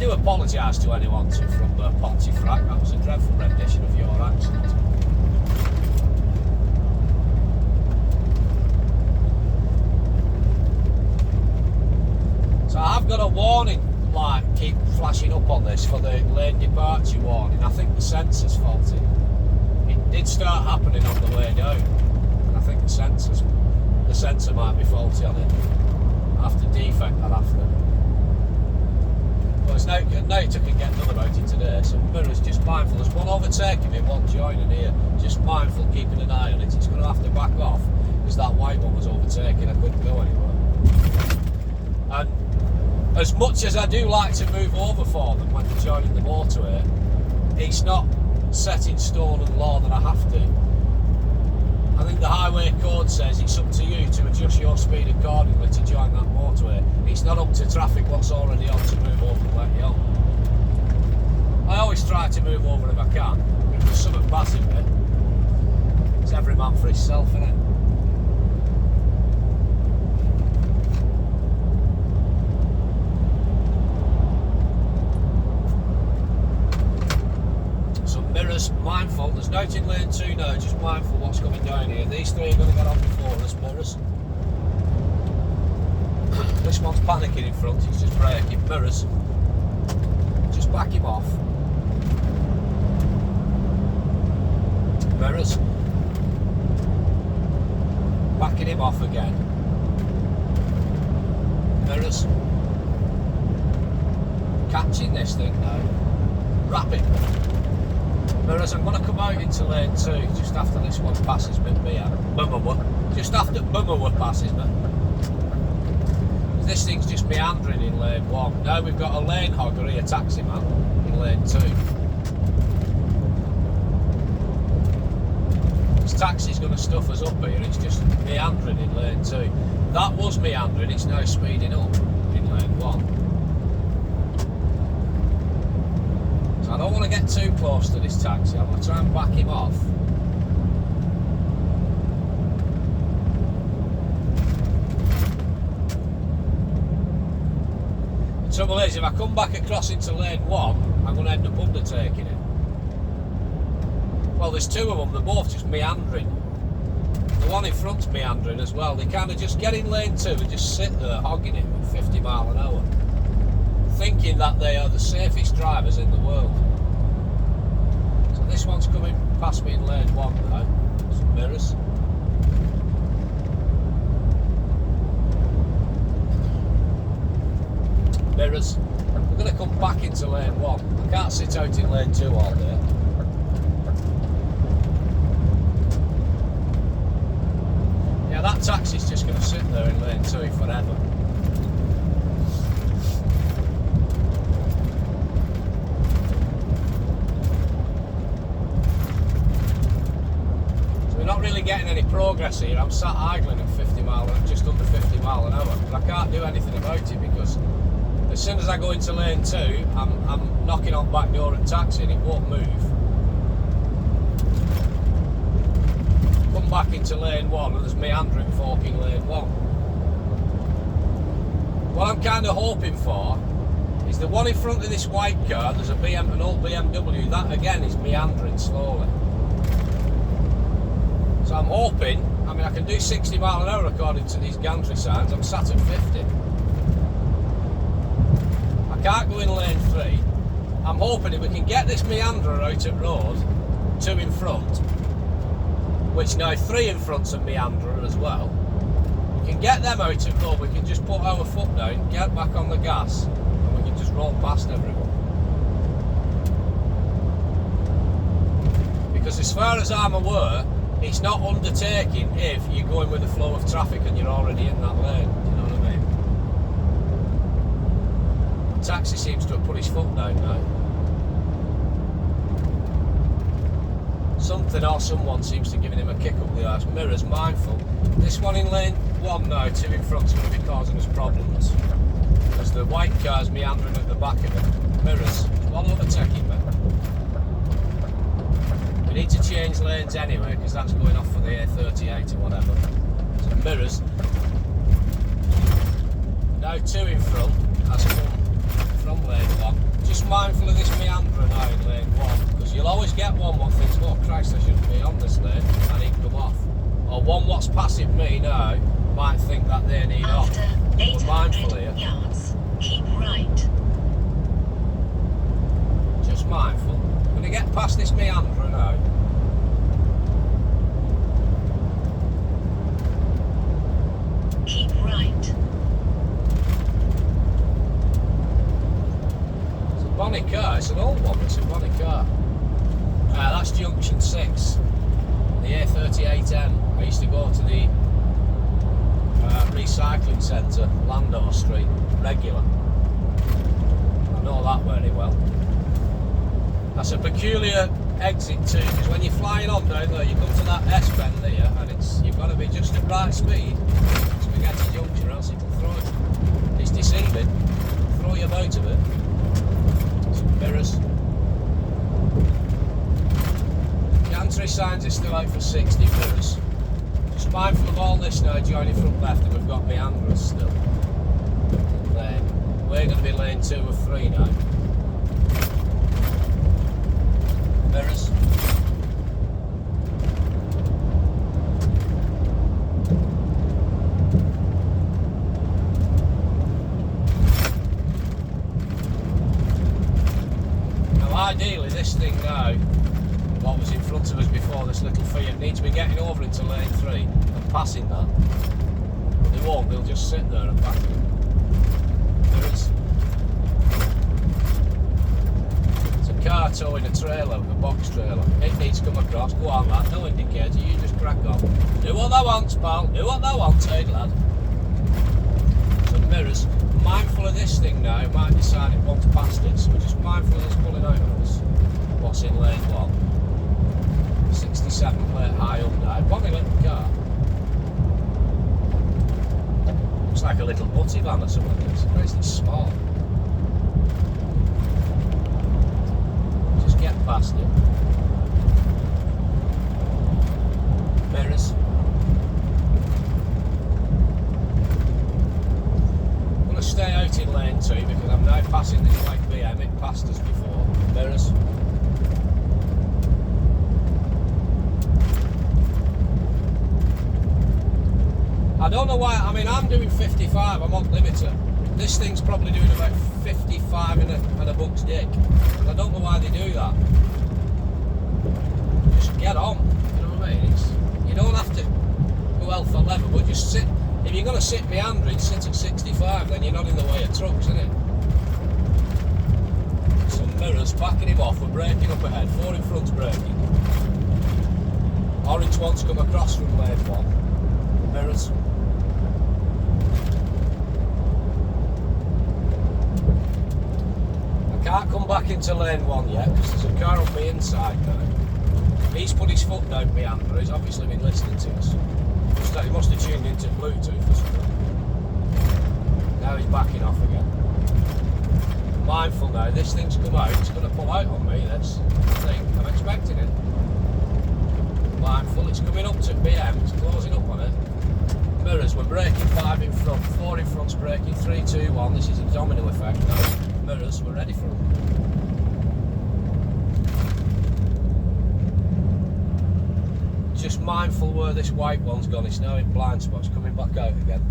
do apologise to anyone from Pontefract. That was a dreadful rendition of your accent. So I've got a warning light keep flashing up on this for the lane departure warning. I think the sensor's faulty. It did start happening on the way down. I think the sensor might be faulty on it. After defect that after. Well, it's nothing I can get done about it today, so mirrors just mindful. There's one overtaking me, one joining here. Just mindful, keeping an eye on it. It's going to have to back off because that white one was overtaking. I couldn't go anywhere. And as much as I do like to move over for them when they're joining the motorway, it's not set in stone and law that I have to. I think the highway code says it's up to you to adjust your speed accordingly to join that motorway. It's not up to traffic what's already on to move over and let you on. I always try to move over if I can. If there's something passing me, it's every man for himself, isn't it? Mirrors, mindful, there's nothing in lane 2 now, just mindful what's coming down here. These three are going to get on before us, mirrors. This one's panicking in front, he's just braking. Mirrors, just back him off. Mirrors, backing him off again. Mirrors, catching this thing now. Rapid. Whereas I'm going to come out into lane 2 just after this one passes me, just after Bummerwood passes me. This thing's just meandering in lane 1. Now we've got a lane hogger here, taxi man, in lane 2. This taxi's going to stuff us up here, it's just meandering in lane 2. That was meandering, it's now speeding up in lane 1. I don't want to get too close to this taxi. I'm going to try and back him off. The trouble is, if I come back across into lane 1, I'm going to end up undertaking it. Well, there's two of them, they're both just meandering. The one in front's meandering as well. They kind of just get in lane 2 and just sit there hogging it at 50 mile an hour. Thinking that they are the safest drivers in the world. So this one's coming past me in lane 1 now. Some mirrors. Mirrors. We're going to come back into lane 1. I can't sit out in lane 2 all day. Yeah, that taxi's just going to sit there in lane 2 forever. Really getting any progress here. I'm sat idling at 50 mile, just under 50 mile an hour, but I can't do anything about it because as soon as I go into lane 2, I'm knocking on back door and taxi and it won't move. Come back into lane 1 and there's meandering forking lane 1. What I'm kind of hoping for is the one in front of this white car, there's an old BMW, that again is meandering slowly. So I'm hoping, I mean I can do 60 mile an hour according to these gantry signs, I'm sat at 50. I can't go in lane 3. I'm hoping if we can get this meanderer out at road, 2 in front, which now 3 in front's a meanderer as well, we can get them out at road, we can just put our foot down, get back on the gas, and we can just roll past everyone. Because as far as I'm aware, it's not undertaking if you're going with the flow of traffic and you're already in that lane, do you know what I mean? The taxi seems to have put his foot down now. Something or someone seems to be giving him a kick up the arse. Mirrors, mindful. This one in lane 1 now, 2 in front's going to be causing us problems. Because the white car's meandering at the back of it. Mirrors, one overtaking me. We need to change lanes anyway because that's going off for the A38 or whatever. So mirrors. Now 2 in front, that's come from lane 1. mindful of this meander now in lane 1, because you'll always get one what thinks, oh Christ, I shouldn't be on this lane, and he'd come off. Or one what's passing me now might think that they need off. We're mindful here. Yards, keep right. Just mindful. I'm going to get past this meander now. Keep right. It's a bonny car, it's an old one, it's a bonny car. That's junction 6, the A38N. I used to go to the recycling centre, Landor Street, regular. I know that very well. That's a peculiar exit too, because when you're flying on down there, you come to that S bend there, and you've got to be just at right speed. Spaghetti junction, or else it will throw it. It's deceiving. Throw you out of it. Some mirrors. The entry signs are still out for 60 mirrors. Just mindful of all this now, joining front left, and we've got meanders still. And then we're going to be lane 2 of 3 now. Mirrors. Now ideally this thing now, what was in front of us before, this little Fiat, needs to be getting over into lane 3 and passing that. But they won't, they'll just sit there and back it. Mirrors. Car towing a trailer, a box trailer. It needs to come across. Go on, lad. No indicator. You just crack on. Do what they want, pal. Do what they want, hey, lad. Some mirrors. Mindful of this thing now. Might decide it wants past it, so we're just mindful of this pulling out on us. What's in lane 1? 67 plate high Hyundai. Bonny little car. Looks like a little butty van or something. It's crazy small. Get past it. Mirrors. I'm going to stay out in lane 2 because I'm now passing this white BM. It passed us before. Mirrors. I don't know why, I mean I'm doing 55, I'm on limiter. This thing's probably doing about 55 and a buck's dick. And I don't know why they do that. Just get on, you know what I mean? You don't have to go hell for leather, but just sit. If you're going to sit meandering, sit at 65, then you're not in the way of trucks, innit? Some mirrors, backing him off, we're braking up ahead, 4 in front's braking. Orange one's come across from lane 1. Mirrors. Can't come back into lane 1 yet because there's a car on the inside now. He's put his foot down meander, he's obviously been listening to us. He must have tuned into Bluetooth or something. Now he's backing off again. Mindful now, this thing's come out, it's going to pull out on me, this thing. I'm expecting it. Mindful, it's coming up to BM, it's closing up on it. Mirrors, we're braking 5 in front, 4 in front's braking, 3, 2, 1, this is a domino effect now. Mirrors, we're ready for them. Just mindful where this white one's gone, it's now in blind spots, coming back out again.